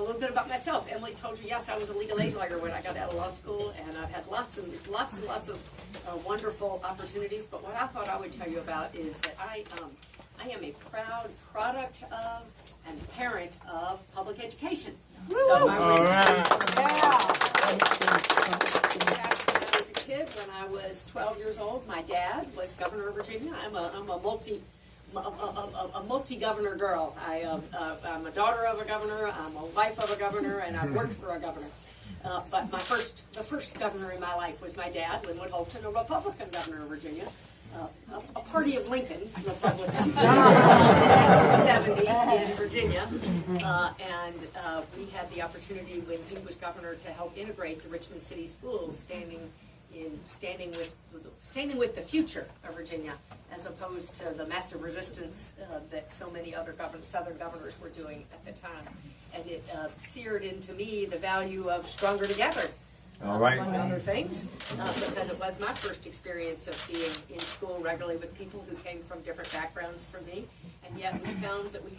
little bit about myself. Emily told you, yes, I was a legal aid lawyer when I got out of law school, and I've had lots of wonderful opportunities. But what I thought I would tell you about is that I am a proud product of and parent of public education. Woo! So my All right. When I was a kid, when I was 12 years old, my dad was governor of Virginia. I'm a multi-governor girl. I'm a daughter of a governor, I'm a wife of a governor, and I've worked for a governor. But the first governor in my life was my dad, Linwood Holton, a Republican governor of Virginia. A party of Lincoln, Republican, in 1970 in Virginia. And we had the opportunity when he was governor to help integrate the Richmond City Schools, standing with the future of Virginia, as opposed to the massive resistance that so many other Southern governors were doing at the time. And it seared into me the value of stronger together, among other things, because it was my first experience of being in school regularly with people who came from different backgrounds from me. And yet we found that we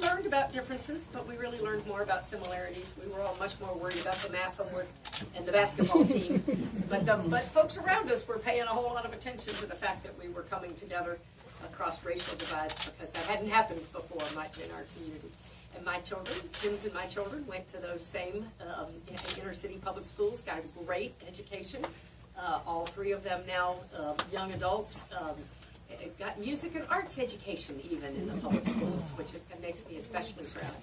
learned about differences, but we really learned more about similarities. We were all much more worried about the math homework and the basketball team. But folks around us were paying a whole lot of attention to the fact that we were coming together across racial divides, because that hadn't happened before in our community. And my children, Tim's and my children, went to those same inner city public schools, got a great education. All three of them now young adults. Got music and arts education even in the public schools, which makes me especially proud.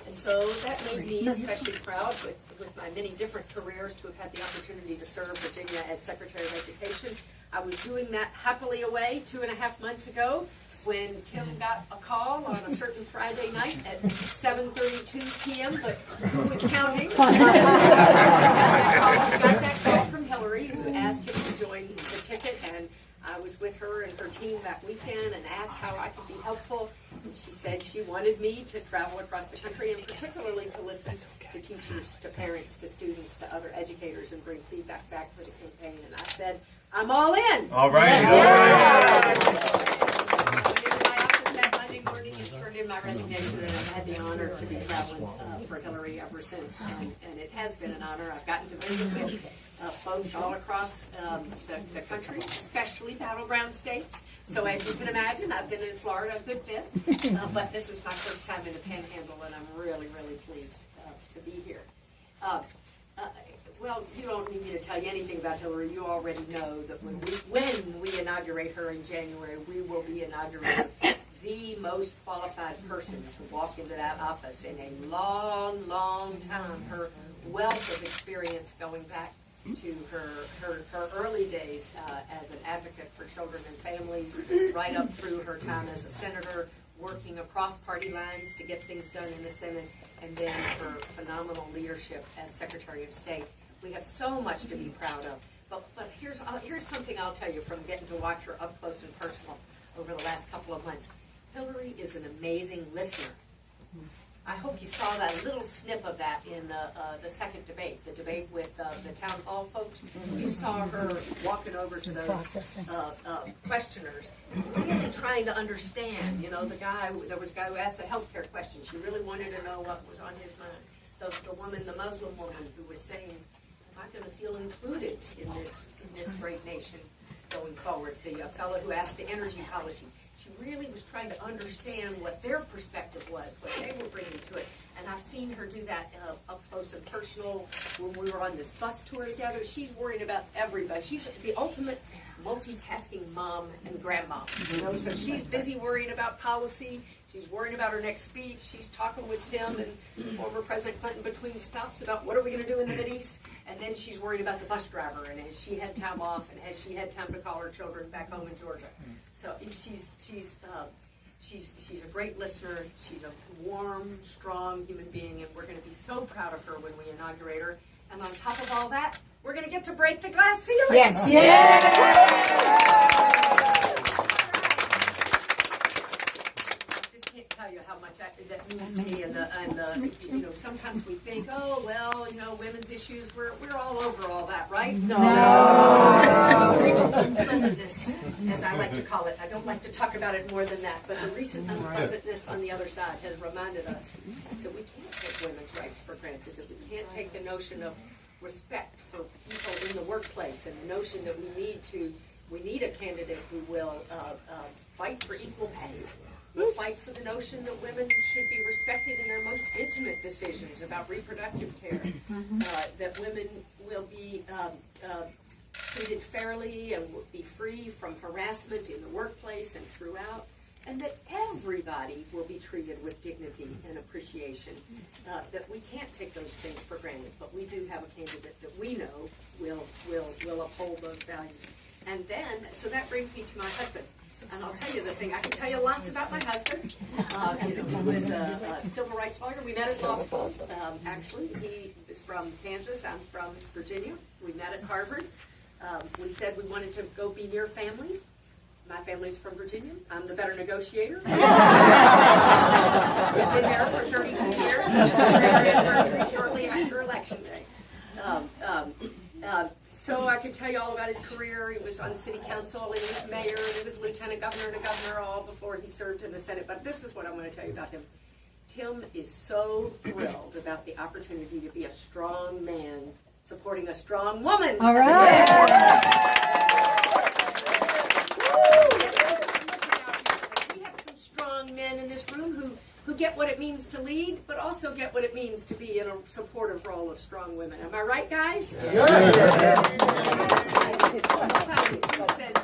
And so that made me especially proud with my many different careers to have had the opportunity to serve Virginia as Secretary of Education. I was doing that happily away 2.5 months ago when Tim got a call on a certain Friday night at 7:32 p.m., but who was counting? Got that call from Hillary, who asked him to join the ticket, and I was with her and her team that weekend and asked how I could be helpful. And she said she wanted me to travel across the country, and particularly to listen to teachers, to parents, to students, to other educators, and bring feedback back for the campaign. And I said, I'm all in. All right. Yeah. That Monday morning and turned in my resignation, and I've had the honor to be traveling for Hillary ever since. And it has been an honor. I've gotten to visit with folks all across the country, especially battleground states. So as you can imagine, I've been in Florida a good bit, but this is my first time in the Panhandle, and I'm really, really pleased to be here. Well, you don't need me to tell you anything about Hillary. You already know that when we inaugurate her in January, we will be inaugurating the most qualified person to walk into that office in a long, long time. Her wealth of experience going back to her early days as an advocate for children and families, right up through her time as a senator, working across party lines to get things done in the Senate, and then her phenomenal leadership as Secretary of State. We have so much to be proud of. But here's something I'll tell you from getting to watch her up close and personal over the last couple of months. Hillary is an amazing listener. I hope you saw that little snip of that in the second debate, the debate with the town hall folks. You saw her walking over to those questioners, really trying to understand. You know, there was a guy who asked a healthcare question. She really wanted to know what was on his mind. The Muslim woman who was saying, am I going to feel included in this great nation going forward? The fellow who asked the energy policy. She really was trying to understand what their perspective was, what they were bringing to it. And I've seen her do that up close and personal when we were on this bus tour together. She's worried about everybody. She's the ultimate multitasking mom and grandma. You know, so she's busy worrying about policy. She's worrying about her next speech. She's talking with Tim and former President Clinton between stops about what are we going to do in the Mideast. And then she's worried about the bus driver, and has she had time off, and has she had time to call her children back home in Georgia. So she's a great listener. She's a warm, strong human being, and we're going to be so proud of her when we inaugurate her. And on top of all that, we're going to get to break the glass ceiling. Yes. Tell you how much that needs to be, and the sometimes we think, oh, well, women's issues, we're all over all that, right? No. So recent unpleasantness, as I like to call it. I don't like to talk about it more than that, but the recent unpleasantness on the other side has reminded us that we can't take women's rights for granted, that we can't take the notion of respect for people in the workplace, and the notion that we need a candidate who will fight for equal pay. We'll fight for the notion that women should be respected in their most intimate decisions about reproductive care, that women will be treated fairly and will be free from harassment in the workplace and throughout, and that everybody will be treated with dignity and appreciation, that we can't take those things for granted, but we do have a candidate that we know will uphold those values. And then, so that brings me to my husband. And I'll tell you the thing, I can tell you lots about my husband. He was a civil rights lawyer. We met at law school. Actually, he is from Kansas. I'm from Virginia. We met at Harvard. We said we wanted to go be near family. My family's from Virginia. I'm the better negotiator. We've been there for 32 years. It's shortly after Election Day. So I could tell you all about his career. He was on city council, he was mayor, he was lieutenant governor and a governor all before he served in the Senate. But this is what I'm going to tell you about him. Tim is so thrilled about the opportunity to be a strong man supporting a strong woman. All right. We have some strong men in this room who get what it means to lead, but also get what it means to be in a supportive role of strong women. Am I right, guys? Tim says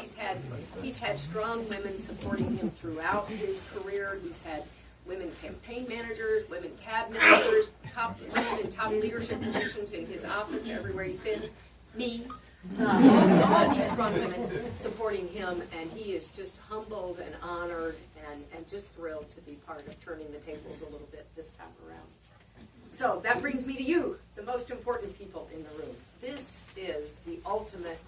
he's had strong women supporting him throughout his career. He's had women campaign managers, women cabinet members, women in top leadership positions in his office, everywhere he's been. Me. All these strong women supporting him, and he is just humbled and honored and just thrilled to be part of turning the tables a little bit this time around. So that brings me to you, the most important people in the room. This is the ultimate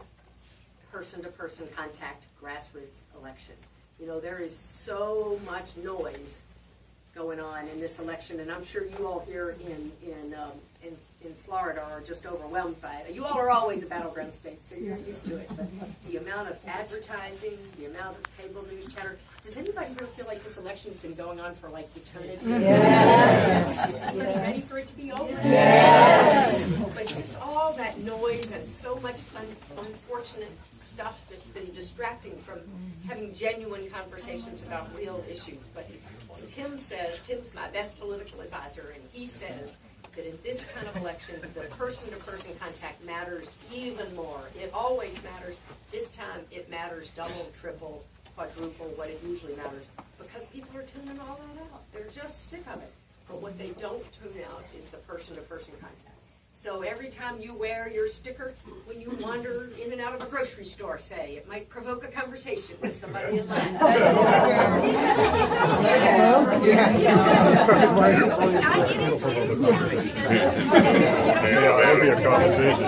person-to-person contact grassroots election. There is so much noise going on in this election, and I'm sure you all here in Florida are just overwhelmed by it. You all are always a battleground state, so you're used to it. But the amount of advertising, the amount of cable news chatter. Does anybody here feel like this election's been going on for like eternity? Yes. Everybody ready for it to be over? Yes. But just all that noise and so much unfortunate stuff that's been distracting from having genuine conversations about real issues. But Tim's my best political advisor, and he says that in this kind of election, the person-to-person contact matters even more. It always matters. This time, it matters double, triple, quadruple what it usually matters, because people are tuning all that out. They're just sick of it. But what they don't tune out is the person-to-person contact. So every time you wear your sticker, when you wander in and out of a grocery store, say, it might provoke a conversation with somebody in line. It is challenging. That'll be a conversation.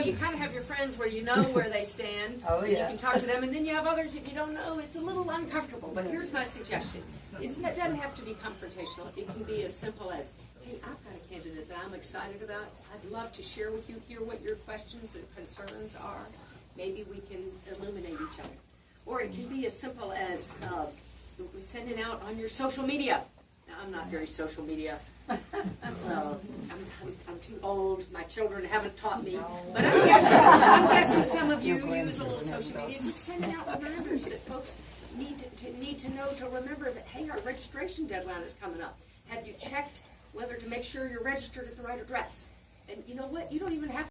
You kind of have your friends where you know where they stand. Oh, yeah. You can talk to them, and then you have others if you don't know. It's a little uncomfortable, but here's my suggestion. It doesn't have to be confrontational. It can be as simple as, hey, I've got a candidate that I'm excited about. I'd love to share with you, hear what your questions and concerns are. Maybe we can illuminate each other. Or it can be as simple as sending out on your social media. Now, I'm not very social media. I'm too old. My children haven't taught me. But I'm guessing some of you use a little social media. Just sending out reminders that folks need to know to remember that, hey, our registration deadline is coming up. Have you checked whether to make sure you're registered at the right address? And you know what? You don't even have